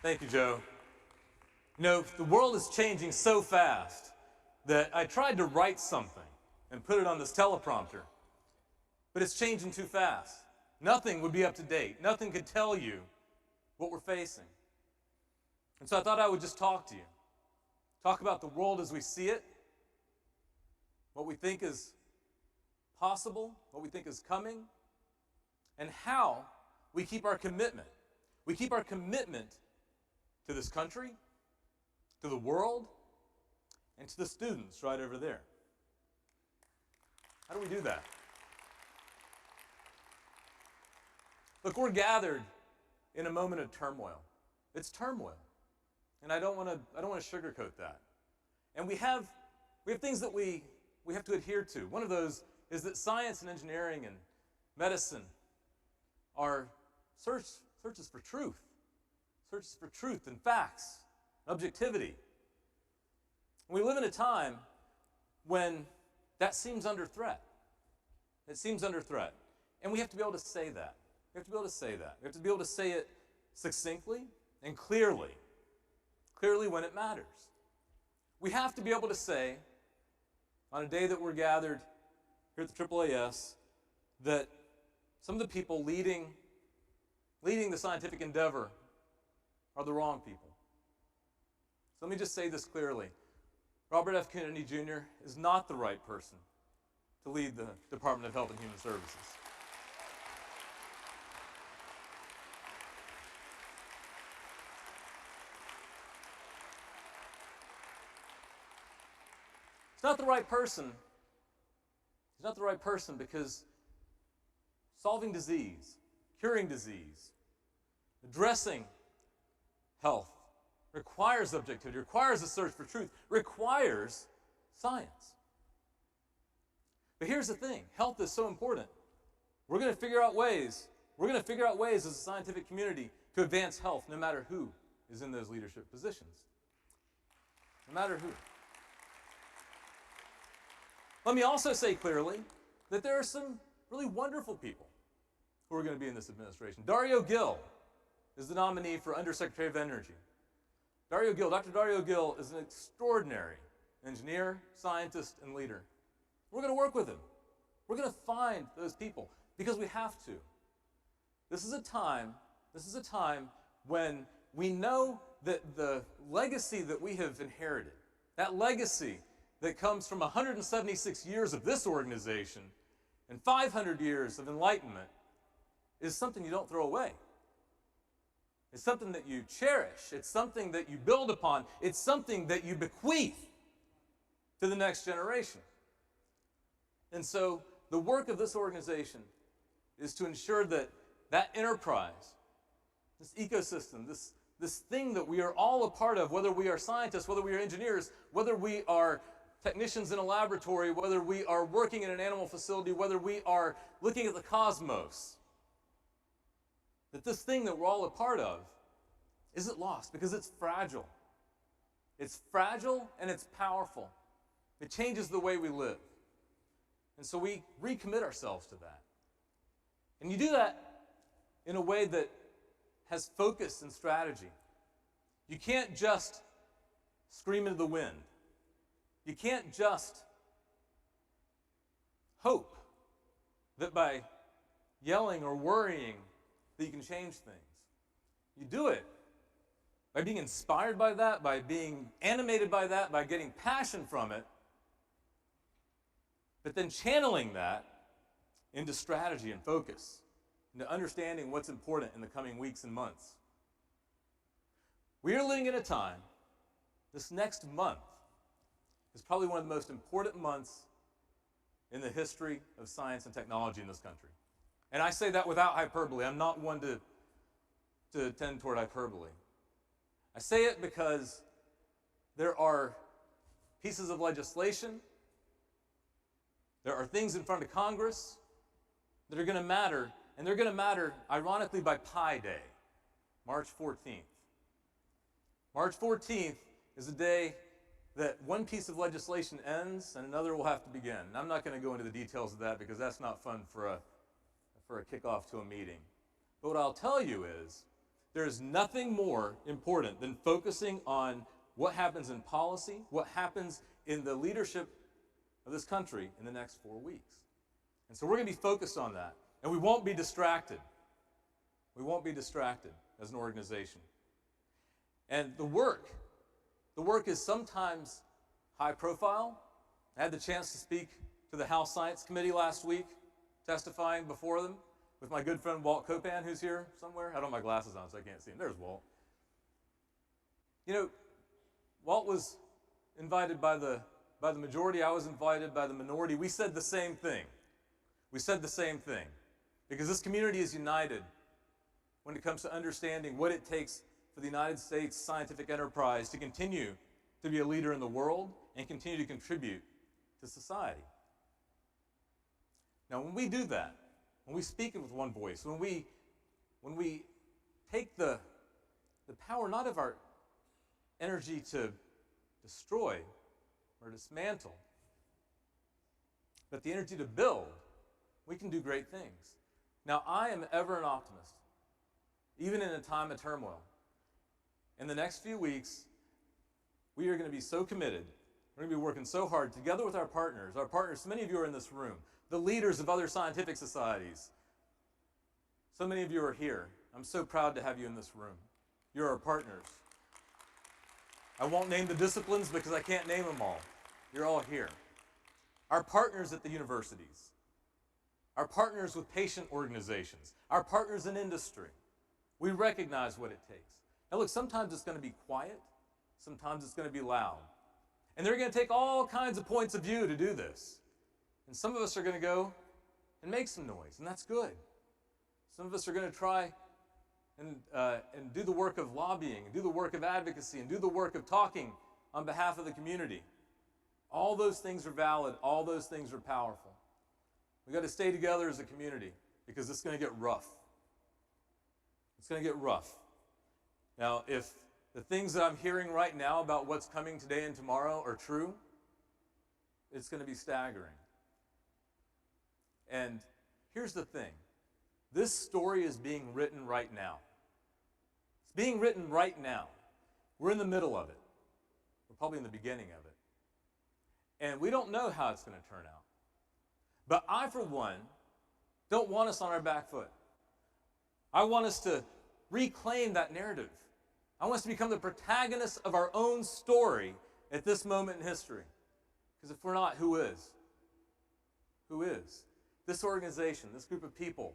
Thank you, Joe. You know, the world is changing so fast that I tried to write something and put it on this teleprompter, but it's changing too fast. Nothing would be up to date. Nothing could tell you what we're facing. And so I thought I would just talk to you. Talk about the world as we see it, what we think is possible, what we think is coming, and how we keep our commitment. We keep our commitment to this country, to the world, and to the students right over there. How do we do that? Look, we're gathered in a moment of turmoil. It's turmoil. And I don't want to sugarcoat that. And we have things that we have to adhere to. One of those is that science and engineering and medicine are searches for truth. Searches for truth and facts, objectivity. We live in a time when that seems under threat. It seems under threat. And we have to be able to say that. We have to be able to say that. We have to be able to say it succinctly and clearly when it matters. We have to be able to say, on a day that we're gathered here at the AAAS, that some of the people leading the scientific endeavor are the wrong people. So let me just say this clearly. Robert F. Kennedy Jr. is not the right person to lead the Department of Health and Human Services. He's not the right person. He's not the right person because solving disease, curing disease, addressing health requires objectivity, requires a search for truth, requires science. But here's the thing, health is so important. We're going to figure out ways as a scientific community to advance health no matter who is in those leadership positions. No matter who. Let me also say clearly that there are some really wonderful people who are going to be in this administration. Dario Gil is the nominee for Undersecretary of Energy. Dr. Dario Gil is an extraordinary engineer, scientist, and leader. We're going to work with him. We're going to find those people because we have to. This is a time when we know that the legacy that we have inherited, that legacy that comes from 176 years of this organization and 500 years of enlightenment, is something you don't throw away. It's something that you cherish. It's something that you build upon. It's something that you bequeath to the next generation. And so the work of this organization is to ensure that that enterprise, this ecosystem, this thing that we are all a part of, whether we are scientists, whether we are engineers, whether we are technicians in a laboratory, whether we are working in an animal facility, whether we are looking at the cosmos, that this thing that we're all a part of isn't lost because it's fragile. It's fragile and it's powerful. It changes the way we live. And so we recommit ourselves to that. And you do that in a way that has focus and strategy. You can't just scream into the wind. You can't just hope that by yelling or worrying that you can change things. You do it by being inspired by that, by being animated by that, by getting passion from it, but then channeling that into strategy and focus, into understanding what's important in the coming weeks and months. We are living in a time, this next month is probably one of the most important months in the history of science and technology in this country. And I say that without hyperbole. I'm not one to tend toward hyperbole. I say it because there are pieces of legislation, there are things in front of Congress that are going to matter, and they're going to matter, ironically, by Pi Day, March 14th. March 14th is the day that one piece of legislation ends and another will have to begin. And I'm not going to go into the details of that because that's not fun for a kickoff to a meeting. But what I'll tell you is There is nothing more important than focusing on what happens in policy, what happens in the leadership of this country in the next 4 weeks. And so we're going to be focused on that. And we won't be distracted. We won't be distracted as an organization. And the work is sometimes high profile. I had the chance to speak to the House Science Committee last week, testifying before them with my good friend Walt Copan, who's here somewhere. I don't have my glasses on, so I can't see him. There's Walt. You know, Walt was invited by the majority. I was invited by the minority. We said the same thing. We said the same thing. Because this community is united when it comes to understanding what it takes for the United States scientific enterprise to continue to be a leader in the world and continue to contribute to society. Now, when we do that, when we speak with one voice, when we take the power not of our energy to destroy or dismantle, but the energy to build, we can do great things. Now, I am ever an optimist, even in a time of turmoil. In the next few weeks, we are going to be so committed. We're going to be working so hard together with our partners, so many of you are in this room, the leaders of other scientific societies. So many of you are here. I'm so proud to have you in this room. You're our partners. I won't name the disciplines because I can't name them all. You're all here. Our partners at the universities, our partners with patient organizations, our partners in industry. We recognize what it takes. Now look, sometimes it's going to be quiet, sometimes it's going to be loud. And they're going to take all kinds of points of view to do this. And some of us are going to go and make some noise, and that's good. Some of us are going to try and do the work of lobbying, and do the work of advocacy, and do the work of talking on behalf of the community. All those things are valid. All those things are powerful. We've got to stay together as a community because it's going to get rough. It's going to get rough. Now, if the things that I'm hearing right now about what's coming today and tomorrow are true, it's going to be staggering. And here's the thing. This story is being written right now. It's being written right now. We're in the middle of it. We're probably in the beginning of it. And we don't know how it's going to turn out. But I, for one, don't want us on our back foot. I want us to reclaim that narrative. I want us to become the protagonists of our own story at this moment in history. Because if we're not, who is? Who is? This organization, this group of people.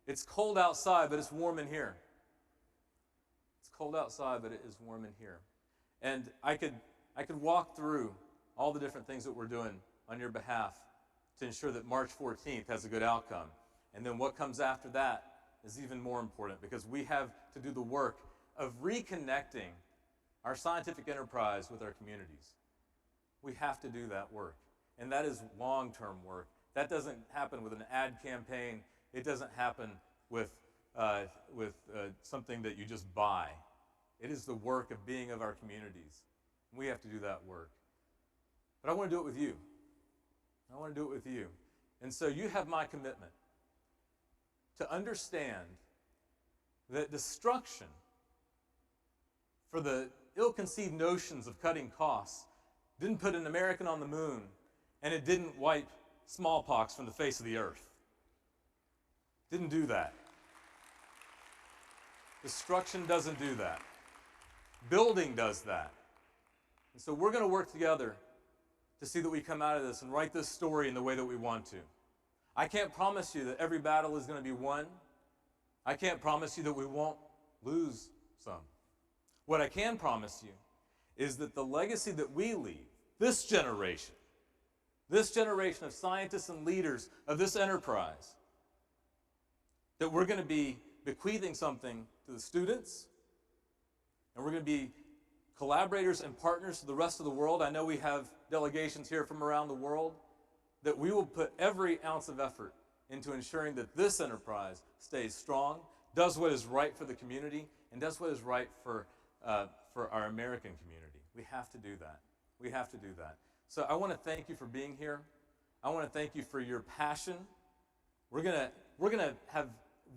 It's cold outside, but it's warm in here. It's cold outside, but it is warm in here. And I could walk through all the different things that we're doing on your behalf to ensure that March 14th has a good outcome. And then what comes after that is even more important because we have to do the work of reconnecting our scientific enterprise with our communities. We have to do that work. And that is long-term work. That doesn't happen with an ad campaign. It doesn't happen with something that you just buy. It is the work of being of our communities. We have to do that work. But I want to do it with you. I want to do it with you. And so you have my commitment to understand that destruction for the ill-conceived notions of cutting costs didn't put an American on the moon, and it didn't wipe smallpox from the face of the earth. Didn't do that. Destruction doesn't do that. Building does that. And so we're going to work together to see that we come out of this and write this story in the way that we want to. I can't promise you that every battle is going to be won. I can't promise you that we won't lose some. What I can promise you is that the legacy that we leave, this generation of scientists and leaders of this enterprise, that we're going to be bequeathing something to the students, and we're going to be collaborators and partners to the rest of the world. I know we have delegations here from around the world, that we will put every ounce of effort into ensuring that this enterprise stays strong, does what is right for the community, and does what is right for our American community. We have to do that. We have to do that. So I want to thank you for being here. I want to thank you for your passion. We're gonna have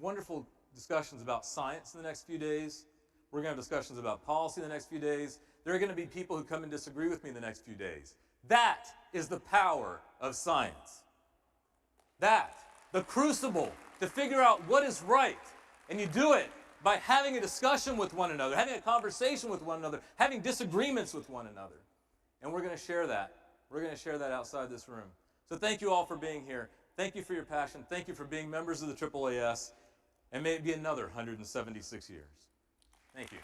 wonderful discussions about science in the next few days. We're going to have discussions about policy in the next few days. There are going to be people who come and disagree with me in the next few days. That is the power of science. That, the crucible to figure out what is right. And you do it by having a discussion with one another, having a conversation with one another, having disagreements with one another. And we're going to share that. We're going to share that outside this room. So thank you all for being here. Thank you for your passion. Thank you for being members of the AAAS. And may it be another 176 years. Thank you.